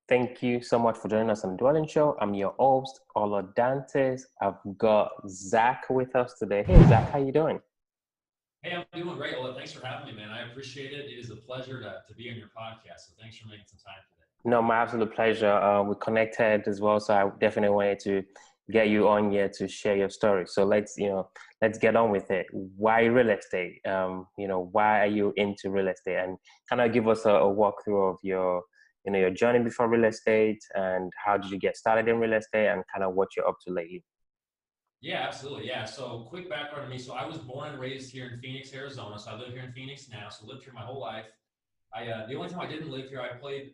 Thank you so much for joining us on the Dwelling Show. I'm your host, Olo Dantes. I've got Zach with us today. Hey, Zach, how you doing? Hey, I'm doing great, Ola. Thanks for having me, man. I appreciate it. It is a pleasure to be on your podcast. So thanks for making some time today. No, my absolute pleasure. We connected as well, so I definitely wanted to get you on here to share your story. So let's get on with it. Why real estate? Why are you into real estate? And kind of give us a walkthrough of your journey before real estate and how did you get started in real estate and kind of what you're up to lately. Yeah, absolutely. Yeah. So quick background on me. So I was born and raised here in Phoenix, Arizona. So I live here in Phoenix now. So lived here my whole life. The only time I didn't live here, I played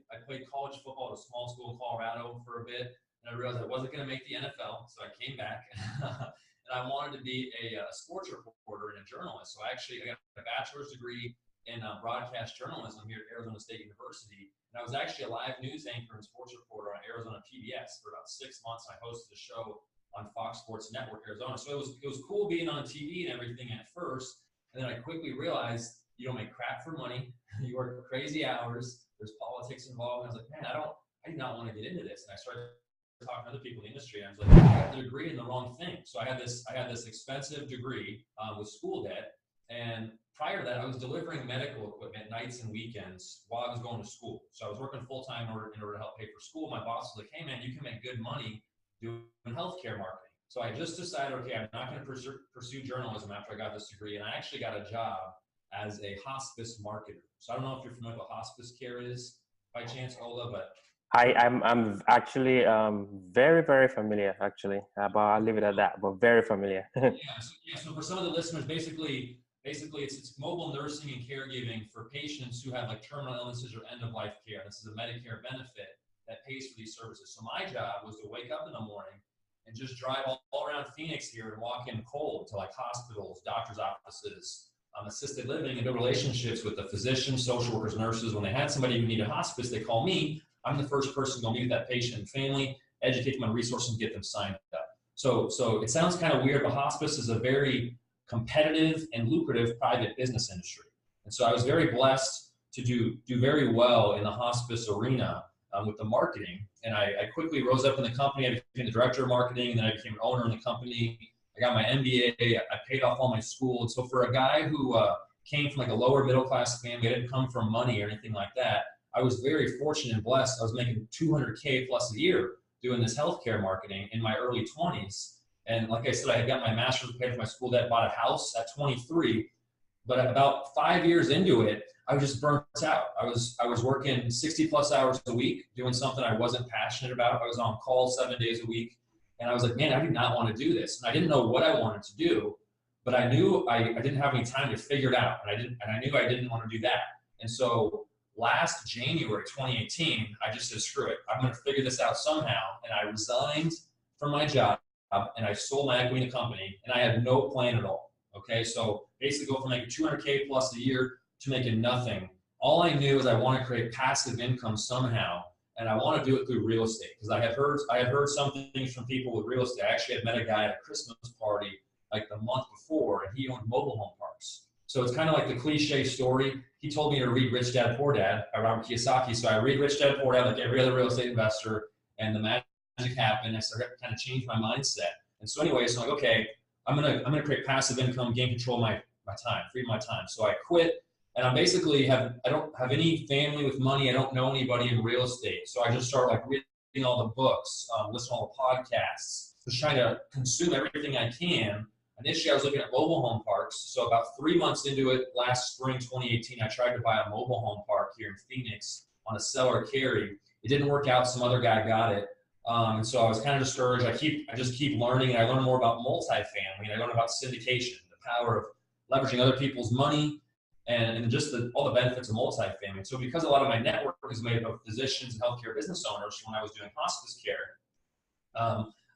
college football at a small school in Colorado for a bit, and I realized I wasn't going to make the NFL, so I came back, and I wanted to be a sports reporter and a journalist. So I got a bachelor's degree in broadcast journalism here at Arizona State University, and I was actually a live news anchor and sports reporter on Arizona PBS for about 6 months. I hosted a show on Fox Sports Network Arizona, so it was cool being on TV and everything at first, and then I quickly realized you don't make crap for money. You work crazy hours. There's politics involved. And I was like, man, I do not want to get into this. And I started talking to other people in the industry. And I was like, I got the degree in the wrong thing. So I had this expensive degree with school debt. And prior to that, I was delivering medical equipment nights and weekends while I was going to school. So I was working full time in order to help pay for school. My boss was like, hey man, you can make good money doing healthcare marketing. So I just decided, okay, I'm not going to pursue journalism after I got this degree. And I actually got a job as a hospice marketer. So I don't know if you're familiar with what hospice care is by chance, Ola, but I'm actually very very familiar actually, but I'll leave it at that. But very familiar. So for some of the listeners, basically it's mobile nursing and caregiving for patients who have like terminal illnesses or end of life care. This is a Medicare benefit that pays for these services. So my job was to wake up in the morning and just drive all around Phoenix here and walk in cold to like hospitals, doctors' offices, assisted living, and build relationships with the physicians, social workers, nurses. When they had somebody who needed hospice, they call me. I'm the first person to go meet with that patient and family, educate them on resources, and get them signed up. So it sounds kind of weird, but hospice is a very competitive and lucrative private business industry. And so I was very blessed to do very well in the hospice arena with the marketing. And I quickly rose up in the company. I became the director of marketing, and then I became an owner in the company. I got my MBA. I paid off all my school. And so for a guy who came from like a lower middle class family, I didn't come from money or anything like that. I was very fortunate and blessed. I was making 200K plus a year doing this healthcare marketing in my early 20s. And like I said, I had got my master's, paid for my school debt, bought a house at 23. But about 5 years into it, I was just burnt out. I was working 60 plus hours a week, doing something I wasn't passionate about. I was on call 7 days a week. And I was like, man, I do not want to do this. And I didn't know what I wanted to do, but I knew I didn't have any time to figure it out. And I knew I didn't want to do that. And so last January 2018, I just said, screw it. I'm going to figure this out somehow. And I resigned from my job and I sold my equity in the company, and I had no plan at all. Okay. So basically go from making 200K plus a year to making nothing. All I knew is I want to create passive income somehow. And I want to do it through real estate because I had heard some things from people with real estate. I actually had met a guy at a Christmas party like the month before, and he owned mobile home parks. So it's kind of like the cliche story. He told me to read Rich Dad Poor Dad by Robert Kiyosaki. So I read Rich Dad Poor Dad like every other real estate investor, and the magic happened. I started to kind of change my mindset. And so anyway, so I'm like, okay, I'm gonna create passive income, gain control of my time, free my time. So I quit. And I don't have any family with money. I don't know anybody in real estate. So I just started like reading all the books, listening to all the podcasts, just trying to consume everything I can. Initially, I was looking at mobile home parks. So about 3 months into it, last spring, 2018, I tried to buy a mobile home park here in Phoenix on a seller carry. It didn't work out. Some other guy got it. And so I was kind of discouraged. I just keep learning, and I learn more about multifamily, and I learn about syndication, the power of leveraging other people's money, and just all the benefits of multifamily. So because a lot of my network is made up of physicians and healthcare business owners when I was doing hospice care,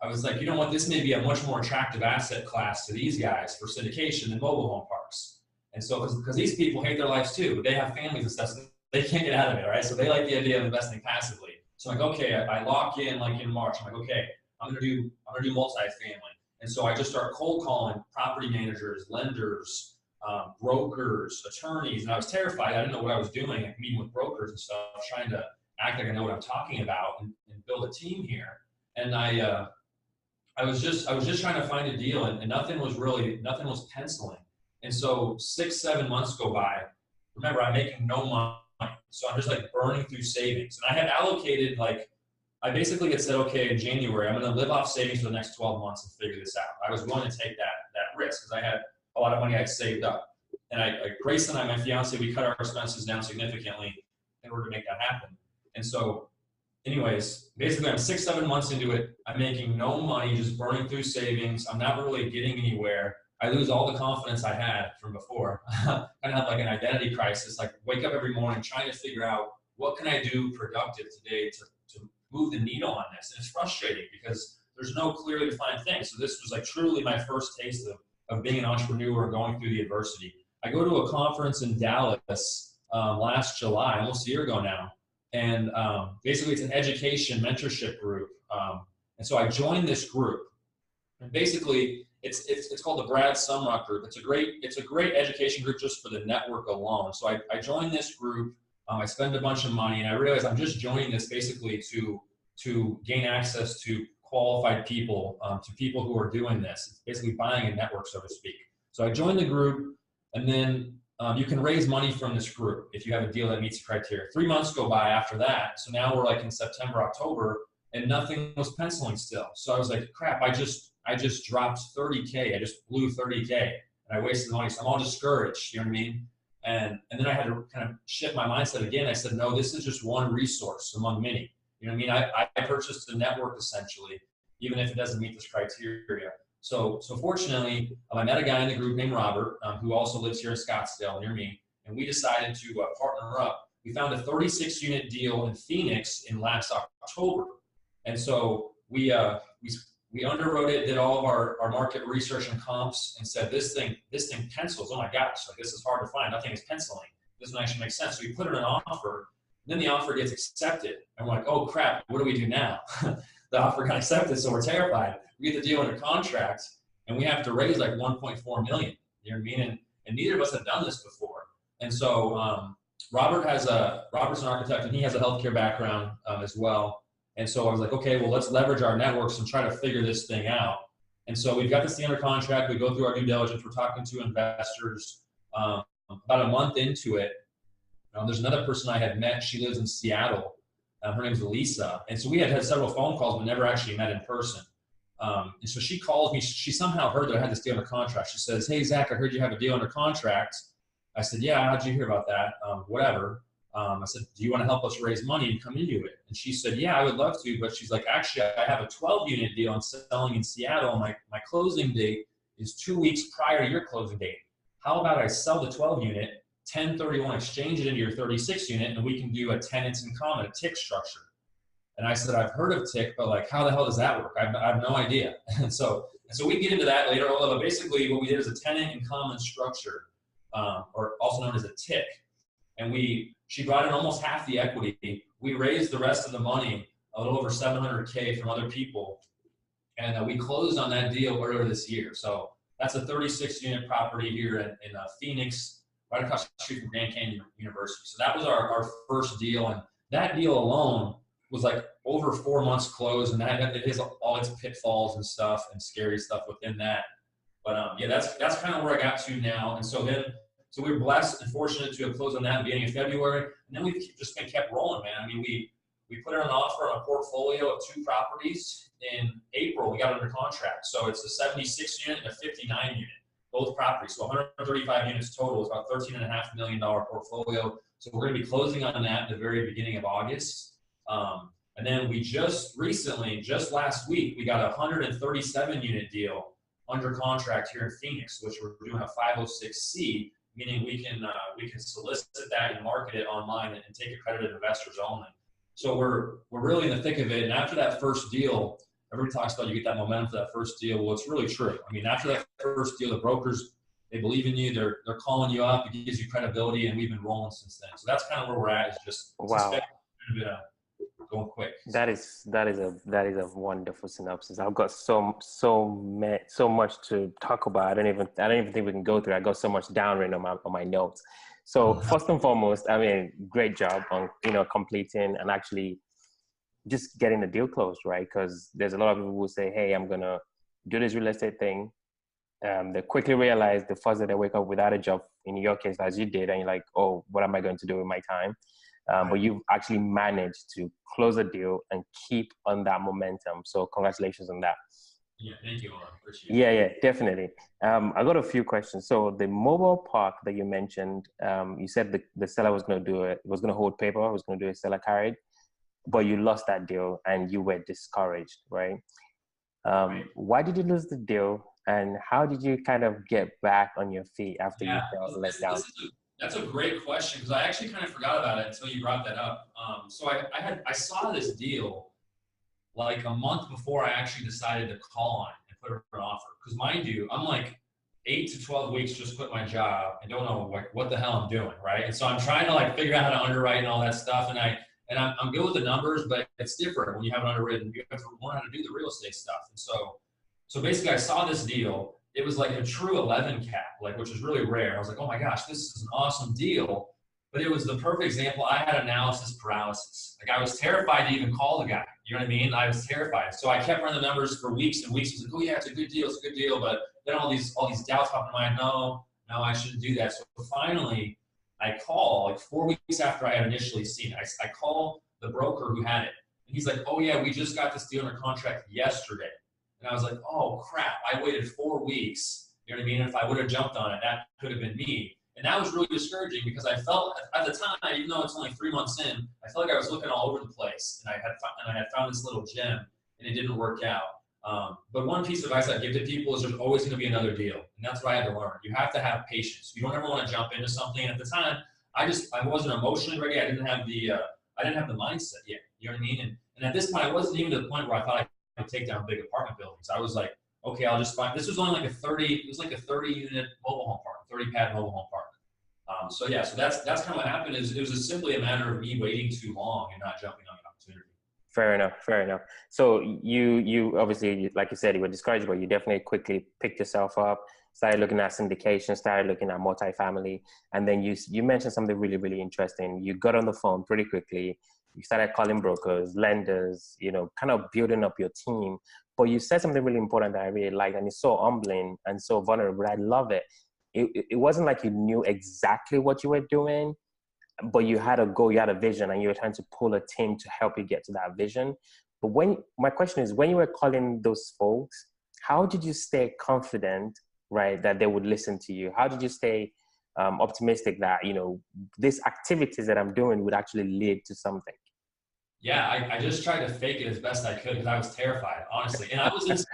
I was like, you know what, this may be a much more attractive asset class to these guys for syndication than mobile home parks. And so because these people hate their lives too, but they have families and stuff, so they can't get out of it, right? So they like the idea of investing passively. So I'm like, okay, I lock in like in March. I'm like, okay, I'm gonna do multifamily. And so I just start cold calling property managers, lenders, brokers, attorneys, and I was terrified. I didn't know what I was doing, like meeting with brokers and stuff, trying to act like I know what I'm talking about and build a team here. And I was just trying to find a deal, and nothing was penciling. And so 6-7 months go by. Remember, I'm making no money, so I'm just like burning through savings. And I had allocated, like, I basically had said, okay, in January, I'm going to live off savings for the next 12 months and figure this out. I was willing to take that risk because I had a lot of money I'd saved up. And Grace and I, my fiance, we cut our expenses down significantly in order to make that happen. And so anyways, basically I'm 6-7 months into it. I'm making no money, just burning through savings. I'm not really getting anywhere. I lose all the confidence I had from before. Kind of have like an identity crisis, like wake up every morning trying to figure out what can I do productive today to move the needle on this. And it's frustrating because there's no clearly defined thing. So this was like truly my first taste of being an entrepreneur and going through the adversity. I go to a conference in Dallas last July, almost a year ago now. And basically it's an education mentorship group. And so I joined this group, and basically it's called the Brad Sumrock Group. It's a great education group just for the network alone. So I joined this group. I spend a bunch of money, and I realized I'm just joining this basically to gain access to qualified people, to people who are doing this. It's basically buying a network, so to speak. So I joined the group, and then you can raise money from this group if you have a deal that meets the criteria. 3 months go by after that. So now we're like in September, October, and nothing was penciling still. So I was like, crap, I just dropped 30K. I just blew 30K and I wasted money. So I'm all discouraged, you know what I mean? And then I had to kind of shift my mindset again. I said, no, this is just one resource among many. You know what I mean? I purchased a network essentially, even if it doesn't meet this criteria. So fortunately, I met a guy in the group named Robert, who also lives here in Scottsdale near me, and we decided to partner up. We found a 36-unit deal in Phoenix in last October, and so we underwrote it, did all of our market research and comps, and said this thing pencils. Oh my gosh, like this is hard to find. Nothing is penciling. This one actually makes sense. So we put in an offer, and then the offer gets accepted, and we're like, oh crap, what do we do now? The offer got accepted, so we're terrified. We get the deal under contract, and we have to raise like 1.4 million. You know what I mean? And neither of us have done this before. And so Robert's an architect, and he has a healthcare background as well. And so I was like, okay, well, let's leverage our networks and try to figure this thing out. And so we've got this thing under contract. We go through our due diligence. We're talking to investors. About a month into it, there's another person I had met. She lives in Seattle. Her name's Lisa. And so we had several phone calls, but never actually met in person. And so she calls me. She somehow heard that I had this deal under contract. She says, hey, Zach, I heard you have a deal under contract. I said, yeah, how'd you hear about that? Whatever. I said, do you want to help us raise money and come into it? And she said, yeah, I would love to. But she's like, actually, I have a 12-unit deal I'm selling in Seattle. My closing date is 2 weeks prior to your closing date. How about I sell the 12-unit, 1031 exchange it into your 36-unit, and we can do a tenants in common, a TIC structure. And I said, I've heard of TIC, but like, how the hell does that work? I have no idea. And so we get into that later. Although basically what we did is a tenant in common structure, or also known as a TIC. And she brought in almost half the equity. We raised the rest of the money, a little over 700K from other people. And we closed on that deal earlier this year. So that's a 36-unit property here in Phoenix, right across the street from Grand Canyon University. So that was our first deal. And that deal alone was like over 4 months closed, and it has all its pitfalls and stuff and scary stuff within that. But yeah, that's kind of where I got to now. And so we were blessed and fortunate to have closed on that in the beginning of February. And then we've just been kept rolling, man. I mean, we put in an offer on a portfolio of 2 properties in April. We got under contract. So it's a 76-unit and a 59-unit, both properties. So 135 units total is about $13.5 million portfolio. So we're going to be closing on that at the very beginning of August. And then we just last week, we got a 137-unit deal under contract here in Phoenix, which we're doing a 506C, meaning we can solicit that and market it online and take accredited investors only. So we're really in the thick of it. And after that first deal, everybody talks about you get that momentum for that first deal. Well, it's really true. I mean, after that first deal, the brokers, they believe in you. They're calling you up. It gives you credibility, and we've been rolling since then. So that's kind of where we're at. Is just wow. Going quick. That is a wonderful synopsis. I've got so much to talk about. I don't even think we can go through. I got so much down written on my notes. So first and foremost, I mean, great job on, completing and actually just getting the deal closed, right? Because there's a lot of people who say, hey, I'm going to do this real estate thing. They quickly realize the first day they wake up without a job, in your case, as you did, and you're like, oh, what am I going to do with my time? But you've actually managed to close a deal and keep on that momentum. So congratulations on that. Yeah, thank you, Ola. Appreciate it. Yeah, definitely. I got a few questions. So the mobile park that you mentioned, you said the seller was going to do it, was going to hold paper, was going to do a seller carried, but you lost that deal and you were discouraged, right? Why did you lose the deal, and how did you kind of get back on your feet after you felt let down? That's a great question, because I actually kind of forgot about it until you brought that up. So I saw this deal like a month before I actually decided to call on it and put her an offer. Because mind you, I'm like 8 to 12 weeks just quit my job and don't know like what the hell I'm doing, right? And so I'm trying to like figure out how to underwrite and all that stuff. And I'm good with the numbers, but it's different when you have it underwritten. You have to learn how to do the real estate stuff. And so basically I saw this deal. It was like a true 11 cap, like, which is really rare. I was like, oh my gosh, this is an awesome deal. But it was the perfect example. I had analysis paralysis. Like, I was terrified to even call the guy. You know what I mean? I was terrified. So I kept running the numbers for weeks and weeks. I was like, oh yeah, it's a good deal. It's a good deal. But then all these doubts popped in my mind. No, I shouldn't do that. So finally I call, like 4 weeks after I had initially seen it, I call the broker who had it. And he's like, oh yeah, we just got this deal under contract yesterday. And I was like, oh crap, I waited 4 weeks. You know what I mean? If I would have jumped on it, that could have been me. And that was really discouraging, because I felt at the time, even though it's only 3 months in, I felt like I was looking all over the place, and I had found this little gem, and it didn't work out. But one piece of advice I give to people is there's always going to be another deal, and that's what I had to learn. You have to have patience. You don't ever want to jump into something. And at the time, I wasn't emotionally ready. I didn't have the mindset yet. You know what I mean? And at this point, I wasn't even to the point where I thought I could take down big apartment buildings. I was like, okay, I'll just find. This was only like a 30 unit mobile home park, 30 pad mobile home park. So that's kind of what happened. It was simply a matter of me waiting too long and not jumping on the opportunity. Fair enough. So you obviously, like you said, you were discouraged, but you definitely quickly picked yourself up, started looking at syndication, started looking at multifamily, and then you mentioned something really, really interesting. You got on the phone pretty quickly. You started calling brokers, lenders, kind of building up your team. But you said something really important that I really liked, and it's so humbling and so vulnerable. I love it. It wasn't like you knew exactly what you were doing, but you had a goal, you had a vision, and you were trying to pull a team to help you get to that vision. But my question is, when you were calling those folks, how did you stay confident, right, that they would listen to you? How did you stay optimistic that, these activities that I'm doing would actually lead to something? Yeah, I just tried to fake it as best I could, because I was terrified, honestly. And I was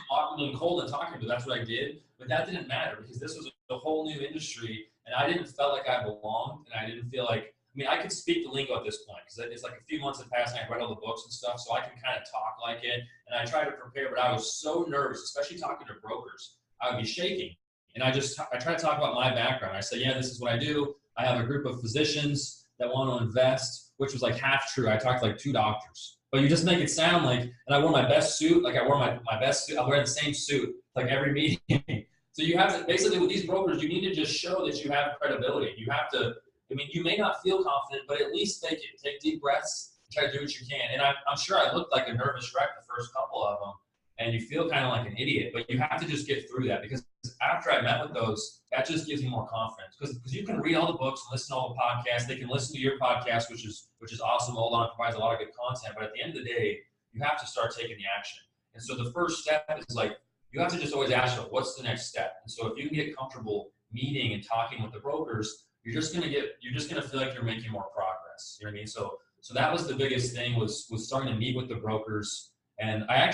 walking and cold and talking, but that's what I did. But that didn't matter, because this was a whole new industry, and I didn't feel like I belonged, and I didn't feel like, I could speak the lingo at this point, because it's like a few months had passed and I read all the books and stuff, so I can kind of talk like it, and I tried to prepare, but I was so nervous, especially talking to brokers. I would be shaking, and I try to talk about my background. I say, yeah, this is what I do. I have a group of physicians that want to invest, which was like half true. I talked to like 2 doctors, but you just make it sound like, and I wore my best suit. Like, I wore my best suit. I wear the same suit like every meeting. So you have to, basically with these brokers, you need to just show that you have credibility. You have to, you may not feel confident, but at least fake it. Take deep breaths, try to do what you can. And I'm sure I looked like a nervous wreck the first couple of them, and you feel kind of like an idiot, but you have to just get through that, because after I met with those, that just gives me more confidence, because you can read all the books and listen to all the podcasts. They can listen to your podcast, which is awesome. Hold On provides a lot of good content, but at the end of the day, you have to start taking the action. And so the first step is like, you have to just always ask yourself, what's the next step? And so if you can get comfortable meeting and talking with the brokers, you're just gonna feel like you're making more progress. You know what I mean? So that was the biggest thing, was starting to meet with the brokers. And I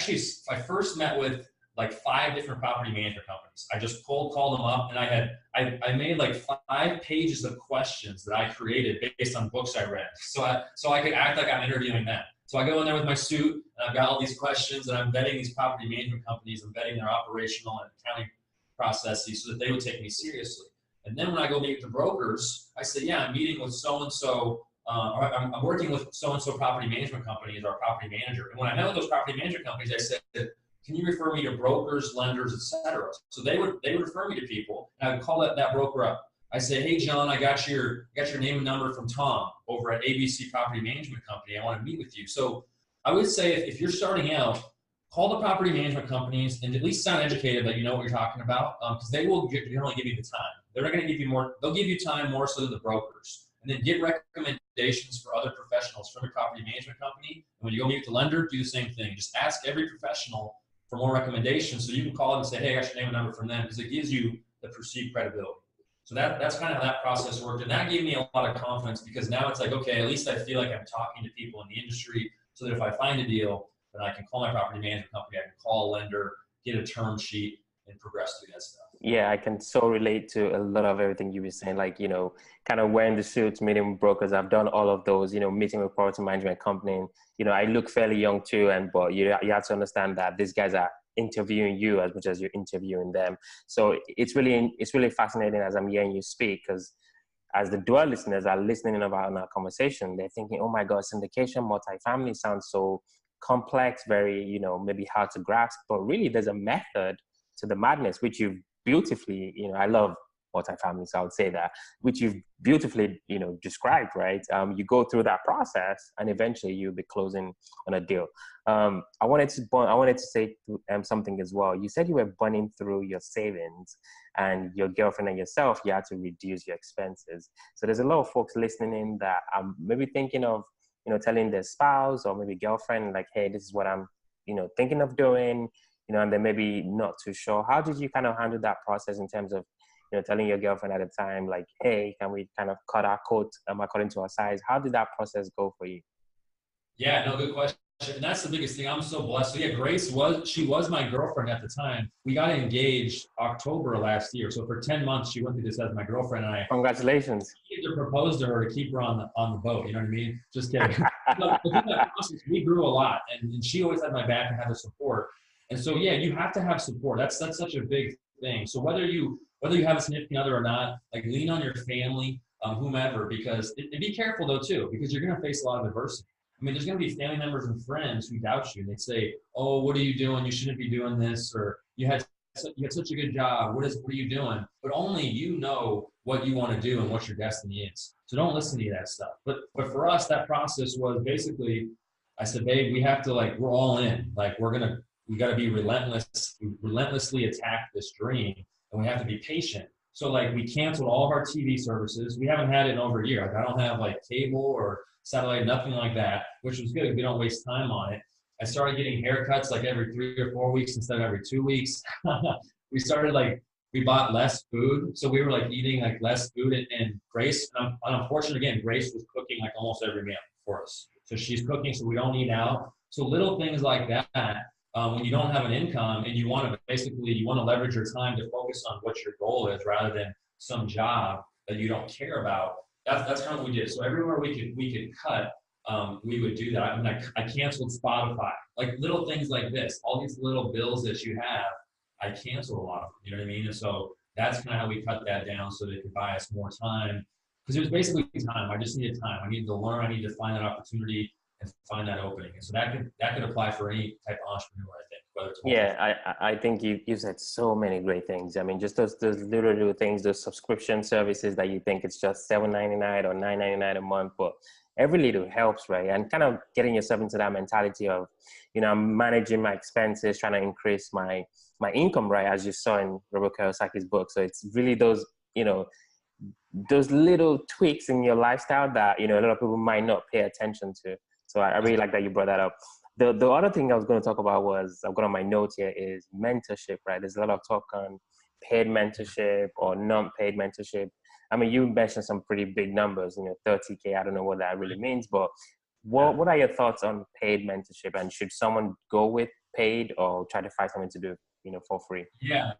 first met with like 5 different property management companies. I just cold called them up, and I made like 5 pages of questions that I created based on books I read. So I could act like I'm interviewing them. So I go in there with my suit, and I've got all these questions, and I'm vetting these property management companies. I'm vetting their operational and accounting processes so that they would take me seriously. And then when I go meet with the brokers, I say, yeah, I'm meeting with so-and-so, or I'm working with so-and-so property management company as our property manager. And when I met with those property management companies, I said, can you refer me to brokers, lenders, et cetera? So they would refer me to people, and I would call that broker up. I say, hey, John, I got your name and number from Tom over at ABC Property Management Company. I want to meet with you. So I would say if you're starting out, call the property management companies and at least sound educated that you know what you're talking about, because they will generally give you the time. They're not going to give you more. They'll give you time more so than the brokers. And then get recommendations for other professionals from your property management company. And when you go meet with the lender, do the same thing. Just ask every professional for more recommendations so you can call them and say, hey, I got your name and number from them, because it gives you the perceived credibility. So that's kind of how that process worked. And that gave me a lot of confidence, because now it's like, okay, at least I feel like I'm talking to people in the industry, so that if I find a deal, then I can call my property management company, I can call a lender, get a term sheet, and progress through that stuff. Yeah, I can so relate to a lot of everything you were saying, like, kind of wearing the suits, meeting with brokers. I've done all of those, meeting with property management company. I look fairly young too, but you have to understand that these guys are interviewing you as much as you're interviewing them. So it's really fascinating as I'm hearing you speak, because as the dual listeners are listening about our conversation, they're thinking, oh my God, syndication, multifamily sounds so complex, very, maybe hard to grasp, but really there's a method to the madness, which you've beautifully, I love multifamily, so I would say that, which you've beautifully, described, right? You go through that process and eventually you'll be closing on a deal. I wanted to say something as well. You said you were burning through your savings, and your girlfriend and yourself, you had to reduce your expenses. So there's a lot of folks listening in that are maybe thinking of, telling their spouse or maybe girlfriend, like, hey, this is what I'm, thinking of doing, and they're maybe not too sure. How did you kind of handle that process in terms of, telling your girlfriend at the time, like, hey, can we kind of cut our coat according to our size? How did that process go for you? Yeah, no, good question. And that's the biggest thing. I'm so blessed. So yeah, Grace was my girlfriend at the time. We got engaged October last year. So for 10 months, she went through this as my girlfriend, and I Congratulations. proposed to her to keep her on the boat. You know what I mean? Just kidding. But through that process, we grew a lot, and she always had my back and had the support. And so yeah, you have to have support. That's such a big thing. So whether you have a significant other or not, like, lean on your family, whomever, because and be careful though too, because you're going to face a lot of adversity. I mean, there's going to be family members and friends who doubt you, and they say, "Oh, what are you doing? You shouldn't be doing this," or "You had such a good job. What are you doing?" But only you know what you want to do and what your destiny is. So don't listen to that stuff. But for us, that process was basically, I said, "Babe, we have to, like, we're all in. Like, we got to be relentless. We relentlessly attack this dream, and we have to be patient." So, like, we canceled all of our TV services. We haven't had it in over a year. Like, I don't have, like, cable or satellite, nothing like that, which was good. We don't waste time on it. I started getting haircuts like every 3 or 4 weeks instead of every 2 weeks. We bought less food. So we were, like, eating, like, less food. And Grace, and unfortunately, again, Grace was cooking, like, almost every meal for us. So she's cooking, so we don't eat out. So little things like that, when you don't have an income and you want to leverage your time to focus on what your goal is rather than some job that you don't care about. That's kind of what we did. So everywhere we could cut, we would do that. I mean, I canceled Spotify, like, little things like this. All these little bills that you have, I canceled a lot of them. You know what I mean? And so that's kind of how we cut that down, so they could buy us more time. Because it was basically time. I just needed time. I needed to learn. I needed to find that opportunity and find that opening. And so that could apply for any type of entrepreneur, I think. Whether it's I think you said so many great things. I mean, just those little things, those subscription services that you think it's just $7.99 or $9.99 a month, but every little helps, right? And kind of getting yourself into that mentality of, I'm managing my expenses, trying to increase my income, right? As you saw in Robert Kiyosaki's book. So it's really those, those little tweaks in your lifestyle that, a lot of people might not pay attention to. So I really like that you brought that up. The other thing I was going to talk about was, I've got on my notes here, is mentorship, right? There's a lot of talk on paid mentorship or non-paid mentorship. I mean, you mentioned some pretty big numbers, 30K. I don't know what that really means, but what are your thoughts on paid mentorship? And should someone go with paid or try to find something to do, for free? Yeah,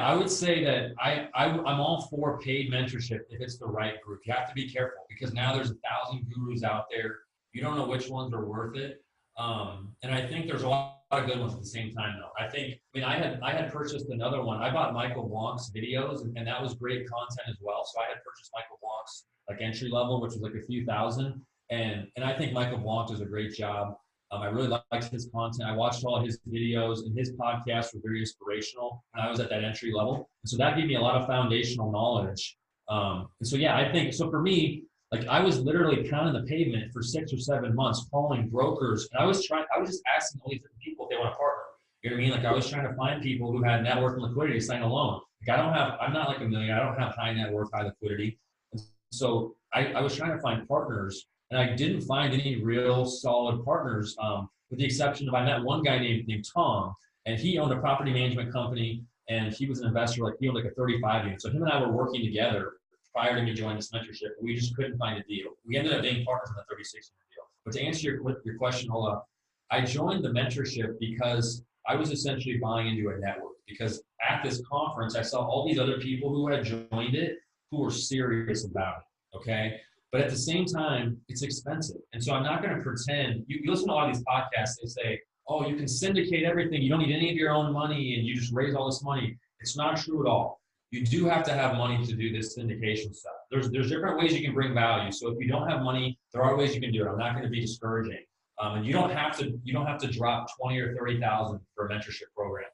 I would say that I'm all for paid mentorship if it's the right group. You have to be careful, because now there's 1,000 gurus out there. You don't know which ones are worth it. And I think there's a lot of good ones at the same time, though. I had purchased another one. I bought Michael Blank's videos, and that was great content as well. So I had purchased Michael Blank's, like, entry level, which was like a few thousand. And I think Michael Blank does a great job. I really liked his content. I watched all his videos, and his podcasts were very inspirational. And I was at that entry level. And so that gave me a lot of foundational knowledge And so, yeah, I think, so for me, like I was literally pounding the pavement for 6 or 7 months, calling brokers. And I was just asking all these different people if they want to partner. You know what I mean? Like I was trying to find people who had net worth and liquidity to sign a loan. Like I'm not like a millionaire. I don't have high net worth, high liquidity. And so I was trying to find partners, and I didn't find any real solid partners, with the exception of I met one guy named Tom, and he owned a property management company, and he was an investor. Like he owned like a 35 unit. So him and I were working together prior to me joining this mentorship. We just couldn't find a deal. We ended up being partners in the 36 unit deal. But to answer your question, Ola, I joined the mentorship because I was essentially buying into a network, because at this conference, I saw all these other people who had joined it who were serious about it, okay? But at the same time, it's expensive. And so I'm not gonna pretend, you listen to a lot of these podcasts, they say, oh, you can syndicate everything, you don't need any of your own money, and you just raise all this money. It's not true at all. You do have to have money to do this syndication stuff. There's different ways you can bring value. So if you don't have money, there are ways you can do it. I'm not gonna be discouraging. And you don't have to drop 20 or 30,000 for a mentorship program.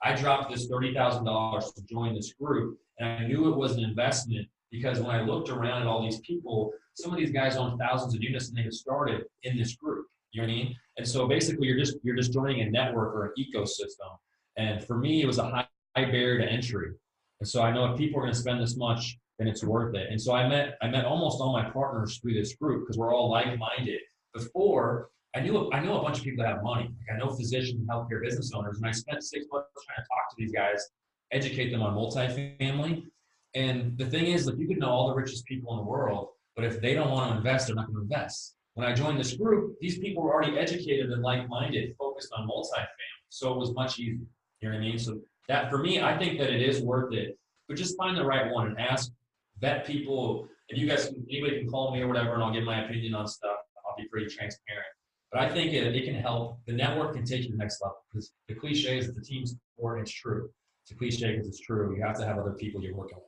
I dropped this $30,000 to join this group, and I knew it was an investment because when I looked around at all these people, some of these guys own thousands of units and they had started in this group. You know what I mean? And so basically, you're just joining a network or an ecosystem. And for me, it was a high barrier to entry. And so I know if people are going to spend this much, then it's worth it. And so I met almost all my partners through this group because we're all like-minded. Before, I know a bunch of people that have money. Like I know physicians and healthcare business owners, and I spent 6 months trying to talk to these guys, educate them on multifamily. And the thing is, like you could know all the richest people in the world, but if they don't want to invest, they're not going to invest. When I joined this group, these people were already educated and like-minded, focused on multifamily. So it was much easier. You know what I mean? So that for me, I think that it is worth it, but just find the right one and vet people. If you guys, anybody can call me or whatever, and I'll give my opinion on stuff. I'll be pretty transparent. But I think it can help. The network can take you to the next level, because the cliche is that the team sport, it's true. It's a cliche because it's true. You have to have other people you're working with.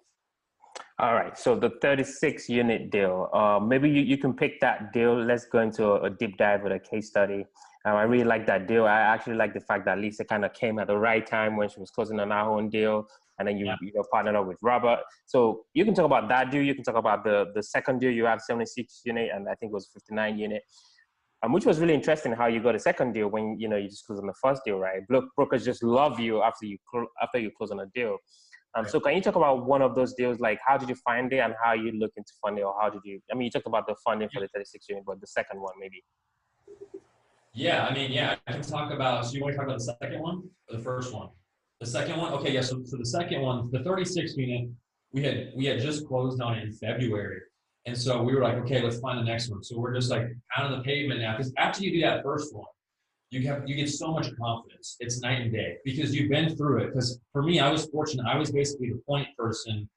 All right, so the 36 unit deal, maybe you can pick that deal. Let's go into a deep dive with a case study. I really like that deal. I actually like the fact that Lisa kind of came at the right time when she was closing on our own deal, and then you partnered up with Robert. So you can talk about that deal. You can talk about the second deal. You have 76 unit, and I think it was 59 unit. Which was really interesting how you got a second deal when you just closed on the first deal, right? Brokers just love you after you close on a deal. So can you talk about one of those deals? Like how did you find it and how you look into funding, or how did you? I mean, you talked about the funding for the 36 unit, but the second one maybe. Yeah, I can talk about. So you want to talk about the second one or the first one? The second one, okay. Yeah. So the second one, the 36 unit, we had just closed on it in February. And so we were like, okay, let's find the next one. So we're just like out on the pavement now, because after you do that first one, you get so much confidence. It's night and day because you've been through it. Because for me, I was fortunate. I was basically the point person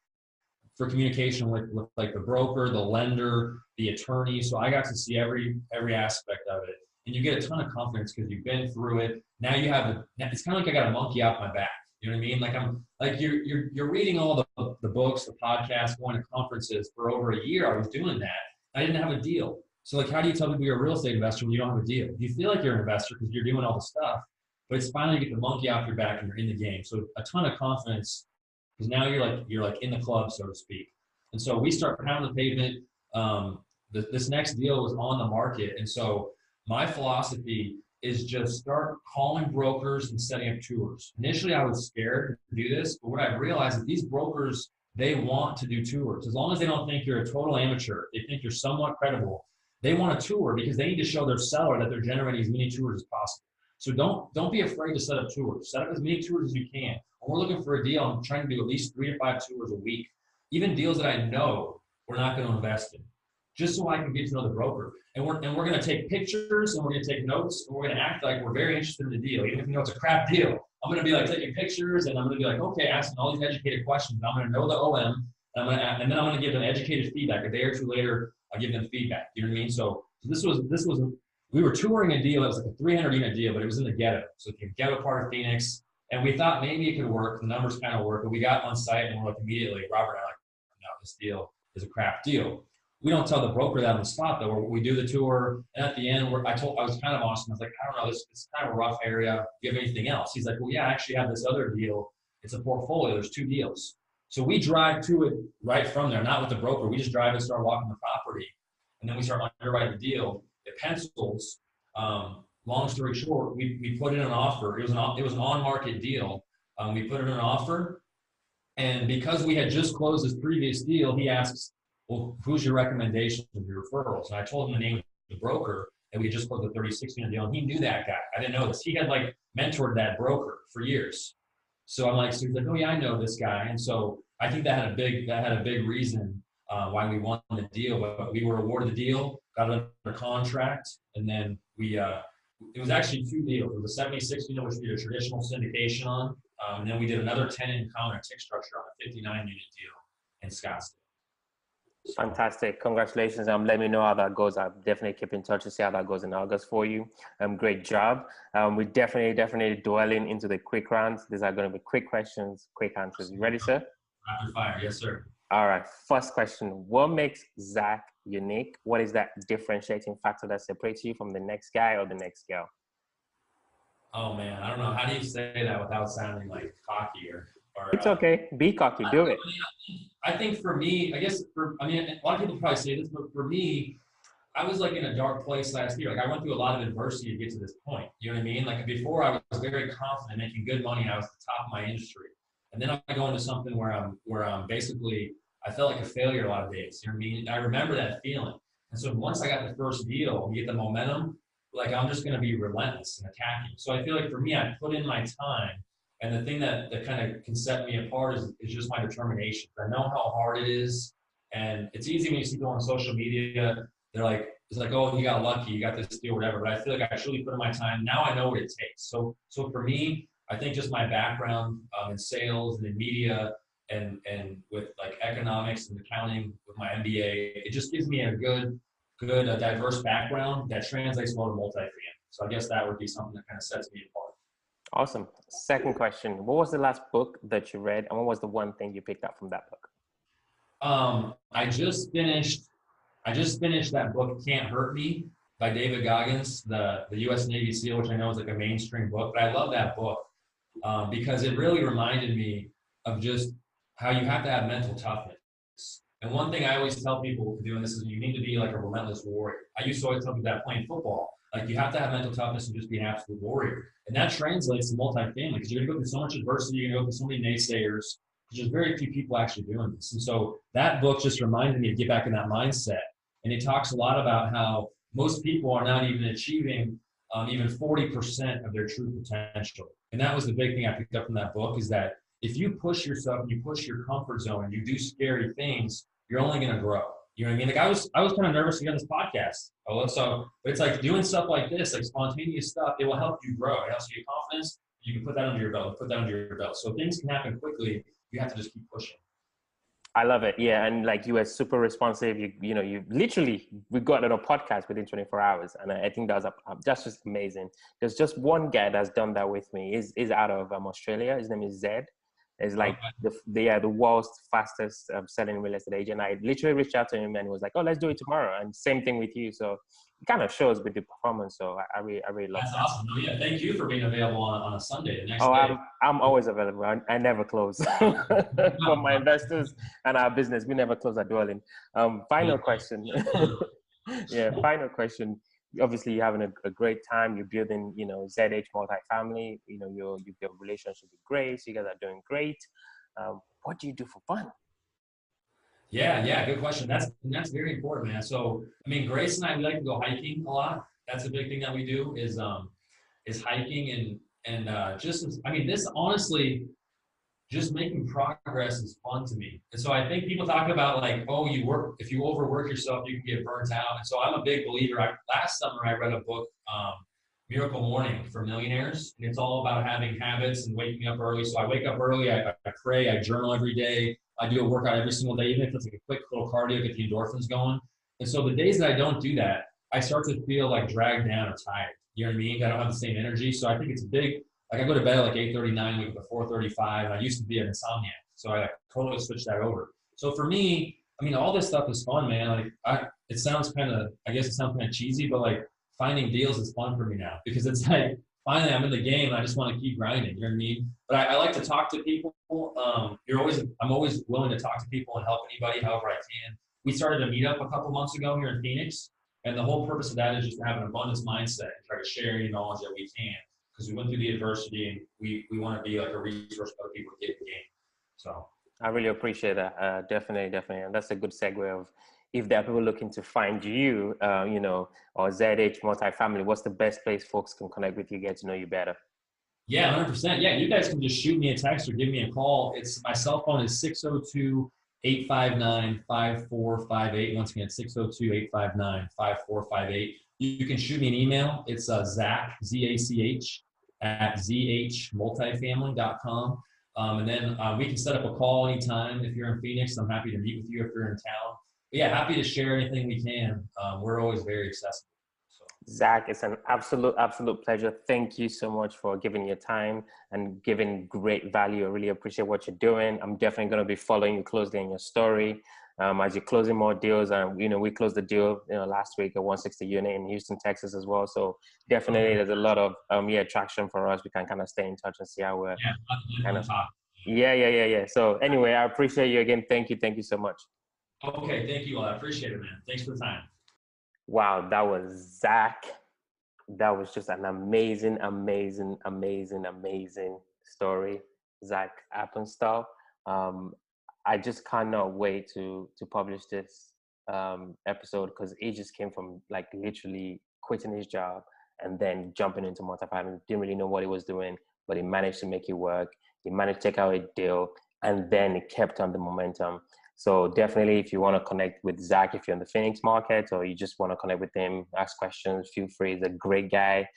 for communication with like the broker, the lender, the attorney. So I got to see every aspect of it, and you get a ton of confidence because you've been through it. Now you have it's kind of like I got a monkey off my back. You know what I mean? Like I'm like you're reading all the books, the podcasts, going to conferences for over a year. I was doing that. I didn't have a deal. So like, how do you tell people you're a real estate investor when you don't have a deal? You feel like you're an investor because you're doing all the stuff, but it's finally you get the monkey off your back and you're in the game. So a ton of confidence because now you're like in the club, so to speak. And so we start pounding the pavement. This next deal was on the market, and so my philosophy is just start calling brokers and setting up tours. Initially, I was scared to do this, but what I realized is these brokers, they want to do tours. As long as they don't think you're a total amateur, they think you're somewhat credible, they want a tour because they need to show their seller that they're generating as many tours as possible. So don't be afraid to set up tours. Set up as many tours as you can. When we're looking for a deal, I'm trying to do at least 3 to 5 tours a week. Even deals that I know we're not going to invest in, just so I can get to know the broker. And we're going to take pictures and we're going to take notes and we're going to act like we're very interested in the deal. Even if you know it's a crap deal, I'm going to be like taking pictures and I'm going to be like, okay, asking all these educated questions. I'm going to know the OM and then I'm going to give them educated feedback. A day or two later, I'll give them feedback. You know what I mean? So this was we were touring a deal that was like a 300 unit deal, but it was in the ghetto. So the ghetto part of Phoenix. And we thought maybe it could work. The numbers kind of work, but we got on site and we're like immediately, Robert and I like, no, this deal is a crap deal. We don't tell the broker that on the spot though. We do the tour, and at the end, I was kind of awesome. I was like, I don't know, it's kind of a rough area. Do you have anything else? He's like, well, yeah, I actually have this other deal. It's a portfolio. There's 2 deals. So we drive to it right from there, not with the broker. We just drive and start walking the property. And then we start underwriting the deal. It pencils. Long story short, we put in an offer. It was an on-market deal. We put in an offer. And because we had just closed this previous deal, he asks, well, who's your recommendations of your referrals? And I told him the name of the broker that we had just closed a 36-unit deal. And he knew that guy. I didn't know this. He had like mentored that broker for years. So I'm like, so he's like, oh yeah, I know this guy. And so I think that had a big reason why we won the deal. But we were awarded the deal, got it under contract, and then it was actually 2 deals. It was a 76-unit, which we did a traditional syndication on, and then we did another 10-in-common tick structure on a 59-unit deal in Scottsdale. Fantastic. Congratulations. Let me know how that goes. I'll definitely keep in touch to see how that goes in August for you. Great job. We definitely dwelling into the quick rounds. These are going to be quick questions, quick answers. You ready, sir? Rapid fire. Yes, sir. All right. First question. What makes Zach unique? What is that differentiating factor that separates you from the next guy or the next girl? Oh man, I don't know. How do you say that without sounding like cocky or it's okay. Be cocky. Do it. I think for me, a lot of people probably say this, but for me, I was like in a dark place last year. Like I went through a lot of adversity to get to this point. You know what I mean? Like before I was very confident making good money. I was at the top of my industry. And then I go into something where I'm basically, I felt like a failure a lot of days. You know what I mean? I remember that feeling. And so once I got the first deal, you get the momentum, like I'm just going to be relentless and attacking. So I feel like for me, I put in my time. And the thing that kind of can set me apart is just my determination. I know how hard it is. And it's easy when you see people on social media, they're like, it's like, oh, you got lucky, you got this deal, whatever. But I feel like I truly put in my time. Now I know what it takes. So for me, I think just my background in sales and in media and with like economics and accounting with my MBA, it just gives me a good diverse background that translates well to multifamily. So I guess that would be something that kind of sets me apart. Awesome. Second question. What was the last book that you read and what was the one thing you picked up from that book? I just finished that book, Can't Hurt Me by David Goggins, the U.S. Navy SEAL, which I know is like a mainstream book, but I love that book because it really reminded me of just how you have to have mental toughness. And one thing I always tell people doing this is you need to be like a relentless warrior. I used to always tell people that playing football, like you have to have mental toughness and just be an absolute warrior. And that translates to multifamily because you're going to go through so much adversity, you're going to go through so many naysayers. There's very few people actually doing this. And so that book just reminded me to get back in that mindset. And it talks a lot about how most people are not even achieving even 40% of their true potential. And that was the big thing I picked up from that book is that if you push yourself and you push your comfort zone and you do scary things, you're only going to grow. You know what I mean? Like I was kind of nervous to get on this podcast. But it's like doing stuff like this, like spontaneous stuff, it will help you grow. It helps you get confidence. You can put that under your belt, So things can happen quickly. You have to just keep pushing. I love it. Yeah. And like you were super responsive. You literally, we got on a podcast within 24 hours. And I think that was just amazing. There's just one guy that's done that with me. Is out of Australia. His name is Zed. Is like the world's fastest selling real estate agent. I literally reached out to him and he was like, "Oh, let's do it tomorrow." And same thing with you. So it kind of shows with the performance. So I really love That's that. awesome. Oh, yeah, thank you for being available on a Sunday. The next day. I'm always available. I never close for my investors and our business. We never close our dwelling. Final question. Yeah, final question. Obviously, you're having a great time. You're building, ZH multifamily. Your relationship with Grace. You guys are doing great. What do you do for fun? Yeah, good question. That's very important, man. So, Grace and I, we like to go hiking a lot. That's a big thing that we do is hiking and this honestly, just making progress is fun to me. And so I think people talk about like, oh, if you overwork yourself, you can get burnt out. And so I'm a big believer. Last summer, I read a book, Miracle Morning for Millionaires. And it's all about having habits and waking up early. So I wake up early, I pray, I journal every day. I do a workout every single day, even if it's like a quick little cardio, get the endorphins going. And so the days that I don't do that, I start to feel like dragged down or tired. You know what I mean? I don't have the same energy. So I think it's I go to bed at like 8:39, wake up at 4:35. I used to be an insomniac, so I totally switched that over. So for me, all this stuff is fun, man. It sounds kind of cheesy, but like finding deals is fun for me now because it's like finally I'm in the game and I just want to keep grinding. You know what I mean? But I like to talk to people. I'm always willing to talk to people and help anybody however I can. We started a meetup a couple months ago here in Phoenix, and the whole purpose of that is just to have an abundance mindset and try to share any knowledge that we can, because we went through the adversity and we want to be like a resource for other people to get in the game. So I really appreciate that. Definitely, definitely. And that's a good segue of if there are people looking to find you, you know, or ZH Multifamily, what's the best place folks can connect with you, get to know you better? yeah, 100%. Yeah, you guys can just shoot me a text or give me a call. It's my cell phone is 602-859-5458. Once again, 602-859-5458. You can shoot me an email. It's Zach, Z-A-C-H, at zhmultifamily.com. And then we can set up a call anytime. If you're in Phoenix, I'm happy to meet with you if you're in town. But yeah, happy to share anything we can. We're always very accessible. So. Zach, it's an absolute pleasure. Thank you so much for giving your time and giving great value. I really appreciate what you're doing. I'm definitely going to be following you closely in your story as you're closing more deals. And, you know, we closed the deal, you know, last week at 160 unit in Houston, Texas as well. So definitely there's a lot of traction for us. We can kind of stay in touch and see how we're kind of. Yeah. So anyway, I appreciate you again. Thank you so much. Okay, thank you all. I appreciate it, man. Thanks for the time. Wow, that was Zach. That was just an amazing story, Zach Appenstall. I just cannot wait to publish this episode, because he just came from like literally quitting his job and then jumping into multifamily. Didn't really know what he was doing, but he managed to make it work. He managed to take out a deal, and then it kept on the momentum. So definitely, if you want to connect with Zach, if you're in the Phoenix market or you just want to connect with him, ask questions, feel free. He's a great guy.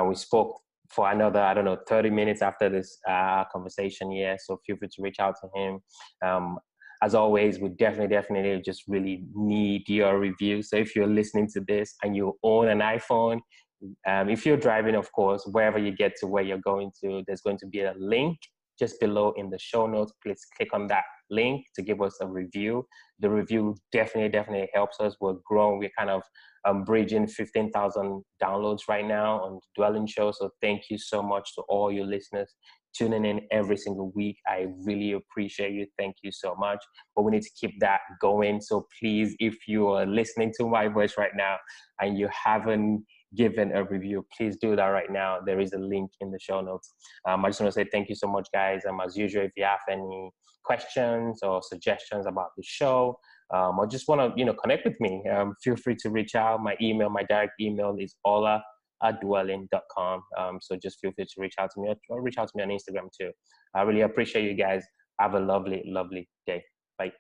We spoke for another, 30 minutes after this conversation here. So feel free to reach out to him. As always, we definitely just really need your review. So if you're listening to this and you own an iPhone, if you're driving, of course, wherever you get to where you're going to, there's going to be a link just below in the show notes. Please click on that link to give us a review. The review definitely helps us. We're growing. We're kind of bridging 15,000 downloads right now on the Dwellynn Show. So thank you so much to all your listeners tuning in every single week. I really appreciate you. Thank you so much. But we need to keep that going. So please, if you are listening to my voice right now and you haven't given a review, please do that right now. There is a link in the show notes. I just want to say thank you so much, guys. As usual, if you have any questions or suggestions about the show, or just want to connect with me, feel free to reach out. My direct email is ola@dwellynn.com. So just feel free to reach out to me, or reach out to me on Instagram too. I really appreciate you guys. Have a lovely day. Bye.